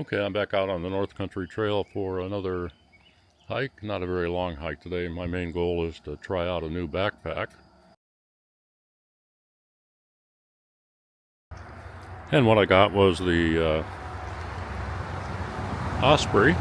Okay, I'm back out on the North Country Trail for another hike. Not a very long hike today. My main goal is to try out a new backpack. And what I got was the Osprey.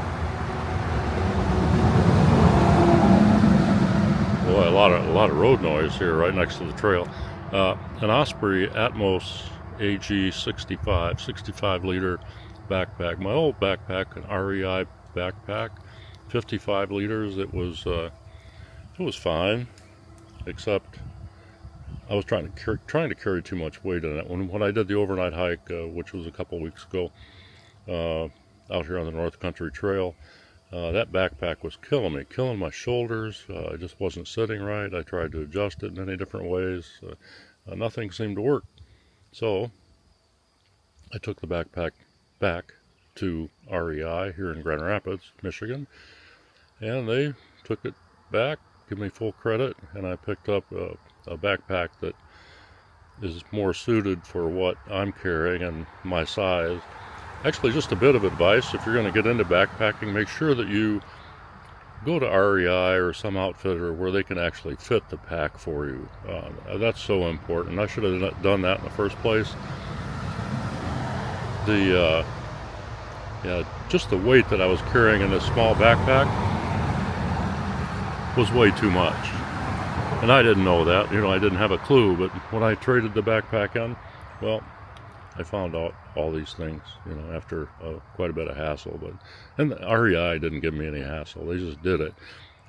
Boy, a lot of road noise here right next to the trail. An Osprey Atmos AG 65 liter backpack. My old backpack, an REI backpack, 55 liters. It was fine, except I was trying to carry too much weight in it. When I did the overnight hike, which was a couple weeks ago, out here on the North Country Trail, that backpack was killing my shoulders. I just wasn't sitting right. I tried to adjust it in many different ways. Nothing seemed to work. So I took the backpack back to REI here in Grand Rapids, Michigan, and they took it back, give me full credit, and I picked up a backpack that is more suited for what I'm carrying and my size. Actually, just a bit of advice: if you're going to get into backpacking, make sure that you go to REI or some outfitter where they can actually fit the pack for you. That's so important. I should have done that in the first place. Just the weight that I was carrying in this small backpack was way too much. And I didn't know that. I didn't have a clue. But when I traded the backpack in, well, I found out all these things, after quite a bit of hassle. And the REI didn't give me any hassle. They just did it.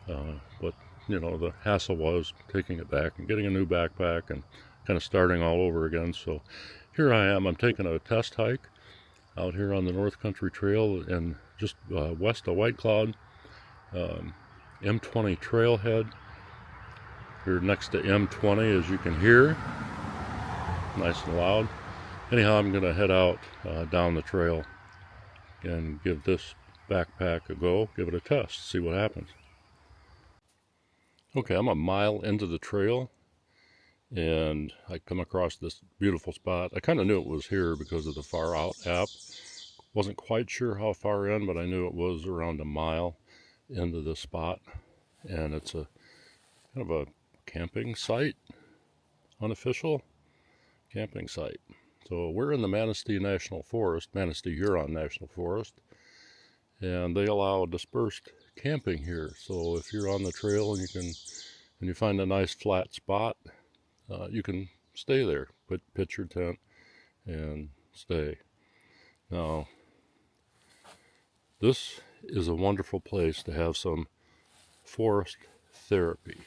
But the hassle was taking it back and getting a new backpack and kind of starting all over again. So here I am. I'm taking a test hike out here on the North Country Trail and just west of White Cloud, M20 trailhead. Here next to M20, as you can hear, nice and loud. Anyhow, I'm going to head out down the trail and give this backpack a go, give it a test, see what happens. Okay, I'm a mile into the trail, and I come across this beautiful spot. I kind of knew it was here because of the Far Out app. Wasn't quite sure how far in, but I knew it was around a mile into the spot, and it's a kind of a camping site, unofficial camping site. So we're in the Manistee National Forest, Manistee Huron National Forest, and they allow dispersed camping here. So if you're on the trail and you find a nice flat spot, you can stay there, pitch your tent and stay. Now, this is a wonderful place to have some forest therapy.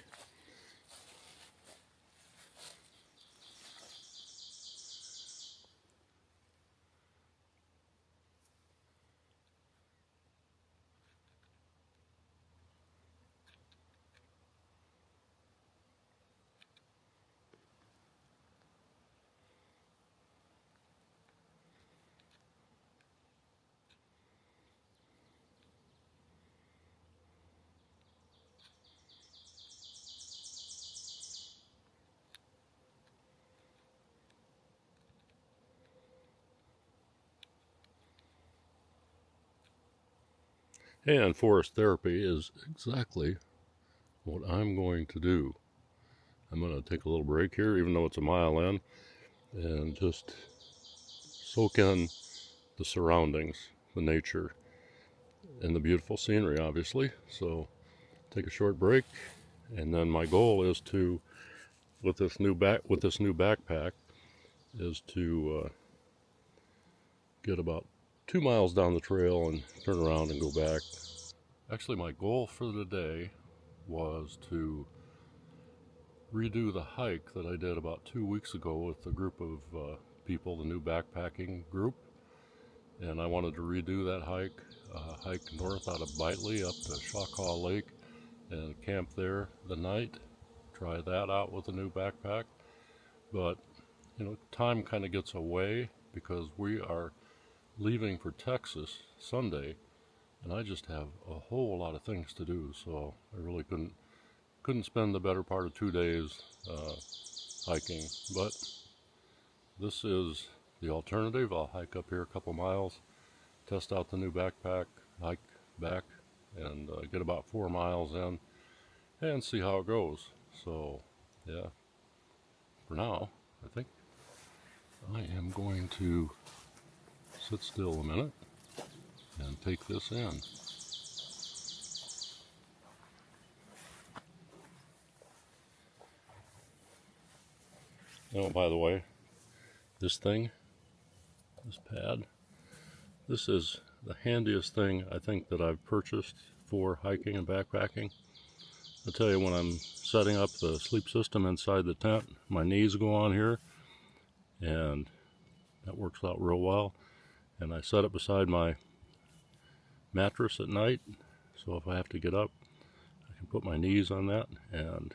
And forest therapy is exactly what I'm going to do. I'm going to take a little break here, even though it's a mile in, and just soak in the surroundings, the nature, and the beautiful scenery, obviously. So take a short break, and then my goal is to, with this new backpack, is to get about 2 miles down the trail and turn around and go back. Actually, my goal for the day was to redo the hike that I did about 2 weeks ago with a group of people, the new backpacking group. And I wanted to redo that hike north out of Bitely up to Shawclaw Lake and camp there the night. Try that out with a new backpack. But, time kind of gets away because we are leaving for Texas Sunday, and I just have a whole lot of things to do, so I really couldn't spend the better part of 2 days hiking. But this is the alternative. I'll hike up here a couple miles test out the new backpack, hike back, and get about 4 miles in and see how it goes. So, yeah, for now, I think I am going to sit still a minute and take this in. Oh, by the way, this thing, this pad, this is the handiest thing I think that I've purchased for hiking and backpacking. I'll tell you, when I'm setting up the sleep system inside the tent, my knees go on here, and that works out real well. And I set it beside my mattress at night, so if I have to get up, I can put my knees on that, and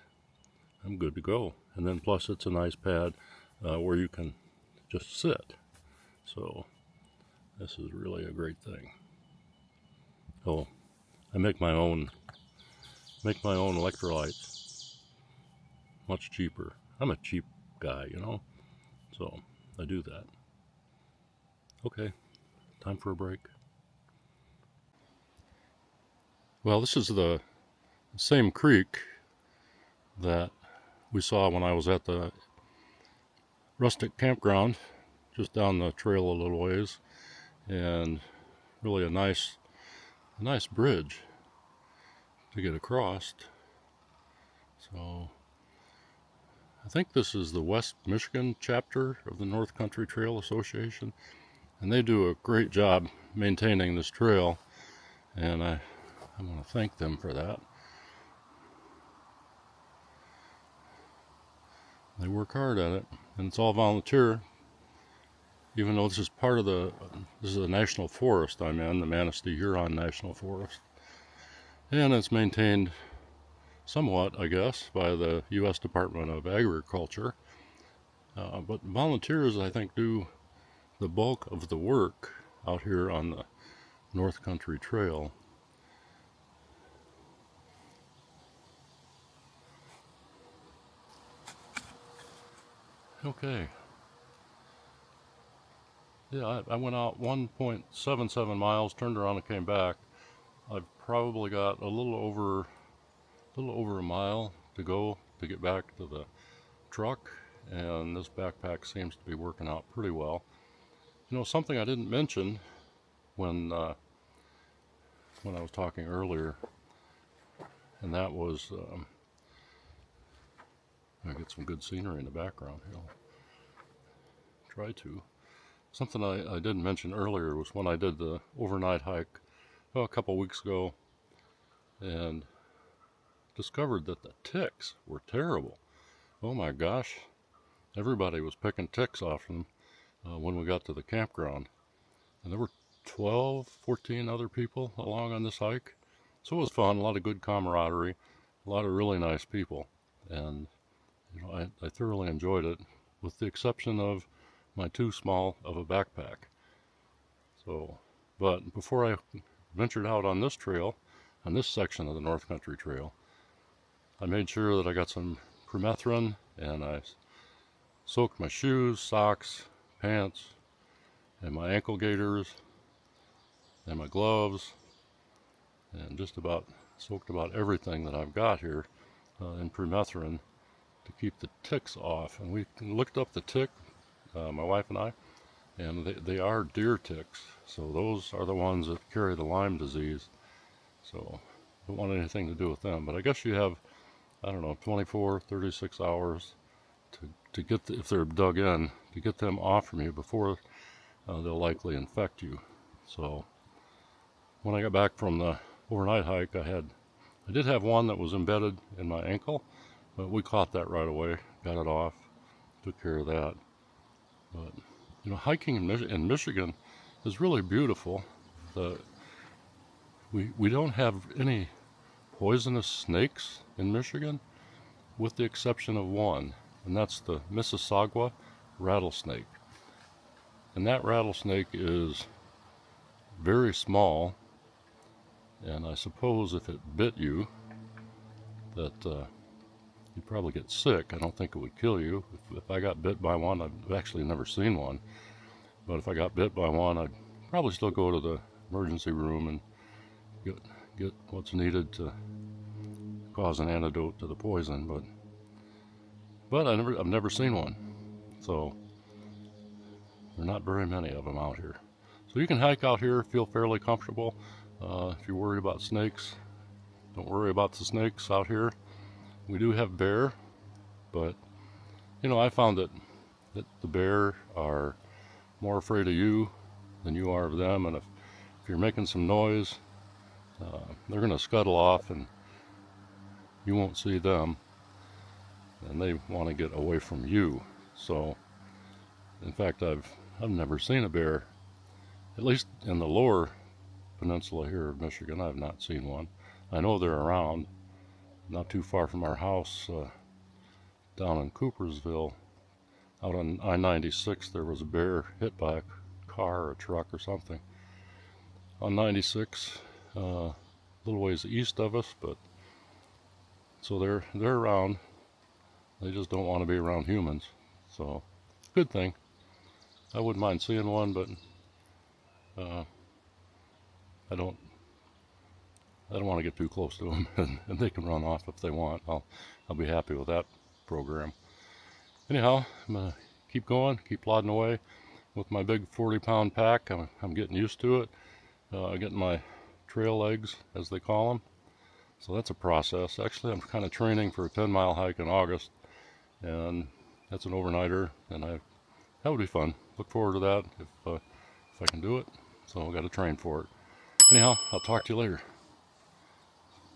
I'm good to go. And then plus it's a nice pad where you can just sit. So this is really a great thing. Oh, I make my own electrolytes. Much cheaper. I'm a cheap guy, you know, so I do that. Okay, time for a break. Well, this is the same creek that we saw when I was at the rustic campground just down the trail a little ways, and really a nice bridge to get across. So I think this is the West Michigan chapter of the North Country Trail Association, and they do a great job maintaining this trail, and I want to thank them for that. They work hard at it, and it's all volunteer, even though this is a national forest I'm in, the Manistee Huron National Forest. And it's maintained somewhat, I guess, by the U.S. Department of Agriculture. But volunteers, I think, do the bulk of the work out here on the North Country Trail. Okay. Yeah, I went out 1.77 miles, turned around and came back. I've probably got a little over a mile to go to get back to the truck, and this backpack seems to be working out pretty well. You know, something I didn't mention when I was talking earlier, and that was I get some good scenery in the background here. I'll try to. Something I didn't mention earlier was when I did the overnight hike a couple weeks ago, and discovered that the ticks were terrible. Oh my gosh, everybody was picking ticks off them when we got to the campground, and there were 12, 14 other people along on this hike, so it was fun. A lot of good camaraderie, a lot of really nice people, and you know, I thoroughly enjoyed it, with the exception of my too small of a backpack. So, but before I ventured out on this trail, on this section of the North Country Trail, I made sure that I got some permethrin, and I soaked my shoes, socks, pants, and my ankle gaiters, and my gloves, and just about soaked about everything that I've got here in permethrin to keep the ticks off. And we looked up the tick, my wife and I, and they are deer ticks, so those are the ones that carry the Lyme disease. So don't want anything to do with them. But I guess you have, I don't know, 24, 36 hours to get if they're dug in, to get them off from you before they'll likely infect you. So when I got back from the overnight hike, I did have one that was embedded in my ankle, but we caught that right away, got it off, took care of that. But you know, hiking in Michigan is really beautiful. We don't have any poisonous snakes in Michigan, with the exception of one, and that's the Mississauga rattlesnake. And that rattlesnake is very small, and I suppose if it bit you, that you'd probably get sick. I don't think it would kill you. If I got bit by one, I've actually never seen one, but if I got bit by one, I'd Probably still go to the emergency room and get what's needed to cause an antidote to the poison, but I've never seen one. So there are not very many of them out here. So you can hike out here, feel fairly comfortable. If you're worried about snakes, don't worry about the snakes out here. We do have bear, but I found that the bear are more afraid of you than you are of them, and if you're making some noise, they're going to scuttle off and you won't see them, and they want to get away from you. So in fact, I've never seen a bear, at least in the lower peninsula here of Michigan. I've not seen one. I know they're around. Not too far from our house, down in Coopersville, out on I-96, there was a bear hit by a car or a truck or something on 96, a little ways east of us. But so they're around. They just don't want to be around humans. So good thing. I wouldn't mind seeing one, but I don't want to get too close to them, and they can run off if they want. I'll be happy with that program. Anyhow, I'm gonna keep going, keep plodding away with my big 40-pound pack. I'm getting used to it. Getting my trail legs, as they call them. So that's a process. Actually, I'm kind of training for a 10-mile hike in August, and that's an overnighter, and that would be fun. Look forward to that if I can do it. So I've got to train for it. Anyhow, I'll talk to you later.